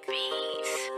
beats.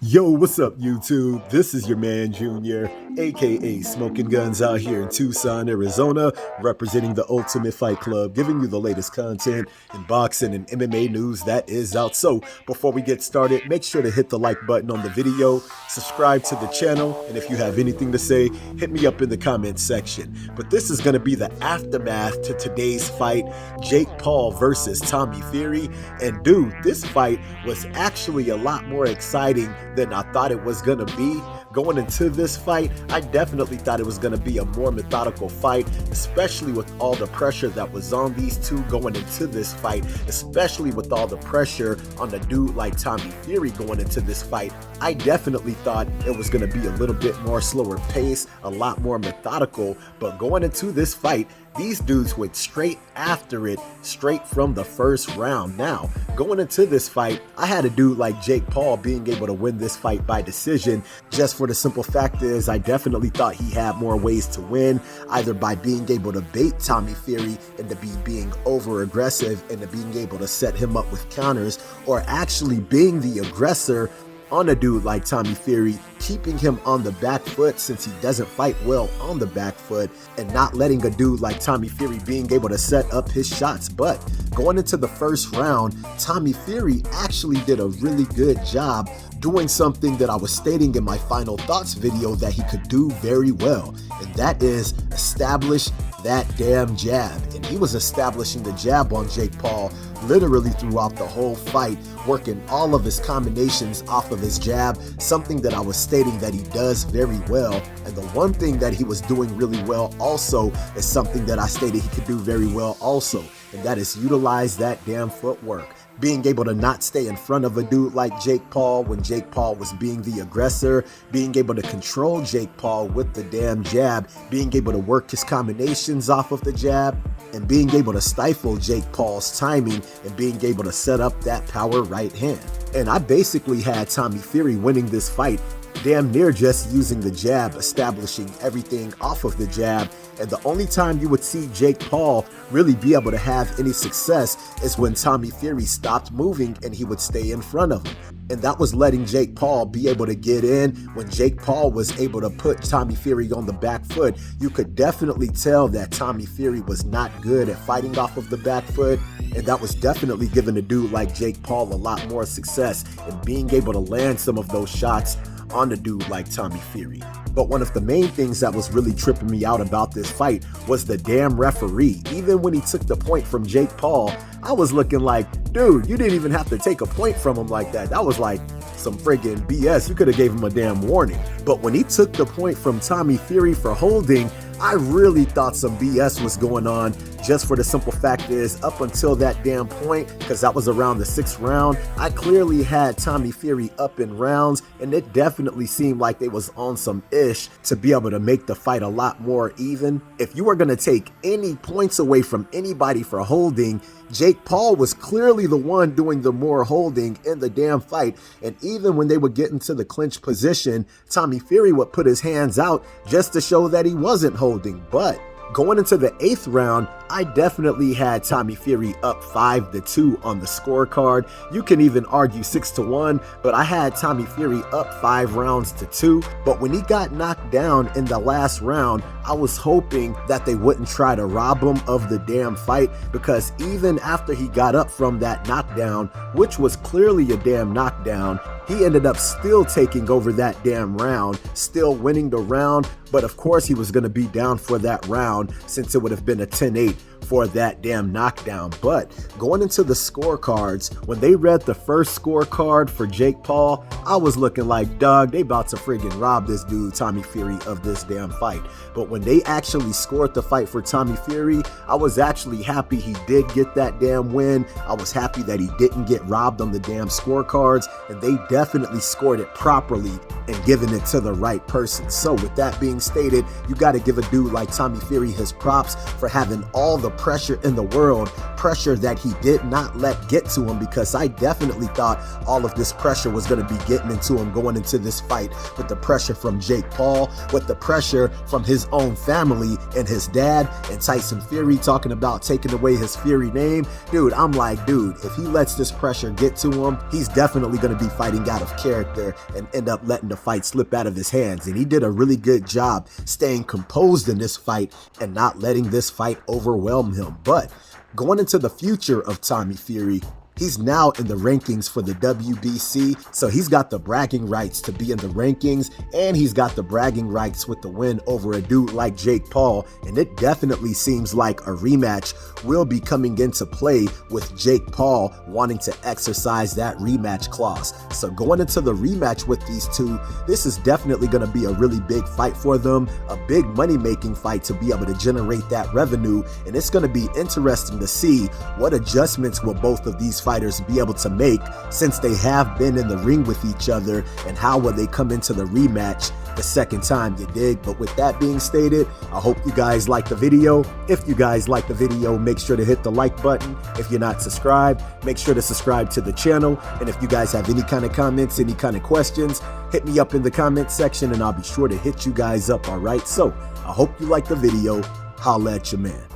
Yo, what's up, YouTube? This is your man, Junior, aka Smoking Guns, out here in Tucson, Arizona, representing the Ultimate Fight Club, giving you the latest content in boxing and MMA news that is out. So, before we get started, make sure to hit the like button on the video, subscribe to the channel, and if you have anything to say, hit me up in the comments section. But this is going to be the aftermath to today's fight, Jake Paul versus Tommy Fury. And dude, this fight was actually a lot more exciting than I thought it was gonna be. Going into this fight, I definitely thought it was gonna be a more methodical fight, especially with all the pressure that was on these two going into this fight, especially with all the pressure on a dude like Tommy Fury going into this fight. I definitely thought it was gonna be a little bit more slower pace, a lot more methodical, but going into this fight, these dudes went straight after it, straight from the first round. Now, going into this fight, I had a dude like Jake Paul being able to win this fight by decision, just for the simple fact is I definitely thought he had more ways to win, either by being able to bait Tommy Fury into being over aggressive and to being able to set him up with counters, or actually being the aggressor on a dude like Tommy Fury, keeping him on the back foot since he doesn't fight well on the back foot, and not letting a dude like Tommy Fury being able to set up his shots. But going into the first round, Tommy Fury actually did a really good job doing something that I was stating in my final thoughts video that he could do very well, and that is establish that damn jab. And he was establishing the jab on Jake Paul literally throughout the whole fight, working all of his combinations off of his jab, something that I was stating that he does very well. And the one thing that he was doing really well also is something that I stated he could do very well also, and that is utilize that damn footwork. Being able to not stay in front of a dude like Jake Paul when Jake Paul was being the aggressor, being able to control Jake Paul with the damn jab, being able to work his combinations off of the jab, and being able to stifle Jake Paul's timing and being able to set up that power right hand. And I basically had Tommy Fury winning this fight damn near just using the jab, establishing everything off of the jab. And the only time you would see Jake Paul really be able to have any success is when Tommy Fury stopped moving and he would stay in front of him. And that was letting Jake Paul be able to get in. When Jake Paul was able to put Tommy Fury on the back foot, you could definitely tell that Tommy Fury was not good at fighting off of the back foot. And that was definitely giving a dude like Jake Paul a lot more success in being able to land some of those shots on a dude like Tommy Fury. But one of the main things that was really tripping me out about this fight was the damn referee. Even when he took the point from Jake Paul, I was looking like, dude, you didn't even have to take a point from him like that. That was like some friggin' BS. You could have gave him a damn warning. But when he took the point from Tommy Fury for holding, I really thought some BS was going on, just for the simple fact is up until that damn point, because that was around the 6th round, I clearly had Tommy Fury up in rounds, and it definitely seemed like they was on some ish to be able to make the fight a lot more even. If you were going to take any points away from anybody for holding, Jake Paul was clearly the one doing the more holding in the damn fight. And even when they would get into the clinch position, Tommy Fury would put his hands out just to show that he wasn't holding. But going into the 8th round, I definitely had Tommy Fury up 5-2 on the scorecard. You can even argue 6-1, but I had Tommy Fury up 5 rounds to 2. But when he got knocked down in the last round, I was hoping that they wouldn't try to rob him of the damn fight, because even after he got up from that knockdown, which was clearly a damn knockdown, he ended up still taking over that damn round, still winning the round. But of course he was going to be down for that round since it would have been a 10-8 for that damn knockdown. But going into the scorecards, when they read the first scorecard for Jake Paul, I was looking like, dog, they about to friggin' rob this dude, Tommy Fury, of this damn fight. But when they actually scored the fight for Tommy Fury, I was actually happy he did get that damn win. I was happy that he didn't get robbed on the damn scorecards, and they definitely scored it properly and given it to the right person. So with that being stated, you got to give a dude like Tommy Fury his props for having all the pressure in the world, pressure that he did not let get to him, because I definitely thought all of this pressure was going to be getting into him going into this fight, with the pressure from Jake Paul, with the pressure from his own family and his dad, and Tyson Fury talking about taking away his Fury name. Dude, I'm like, dude, if he lets this pressure get to him, he's definitely going to be fighting out of character and end up letting the fight slip out of his hands. And he did a really good job staying composed in this fight and not letting this fight overwhelm him. But going into the future of Tommy Fury, he's now in the rankings for the WBC, so he's got the bragging rights to be in the rankings, and he's got the bragging rights with the win over a dude like Jake Paul, and it definitely seems like a rematch will be coming into play with Jake Paul wanting to exercise that rematch clause. So going into the rematch with these two, this is definitely going to be a really big fight for them, a big money-making fight to be able to generate that revenue, and it's going to be interesting to see what adjustments will both of these fighters be able to make, since they have been in the ring with each other, and how will they come into the rematch the second time, you dig? But with that being stated, I hope you guys like the video. If you guys like the video, make sure to hit the like button. If you're not subscribed, make sure to subscribe to the channel. And if you guys have any kind of comments, any kind of questions, hit me up in the comment section and I'll be sure to hit you guys up. All right, so I hope you like the video. Holla at your man.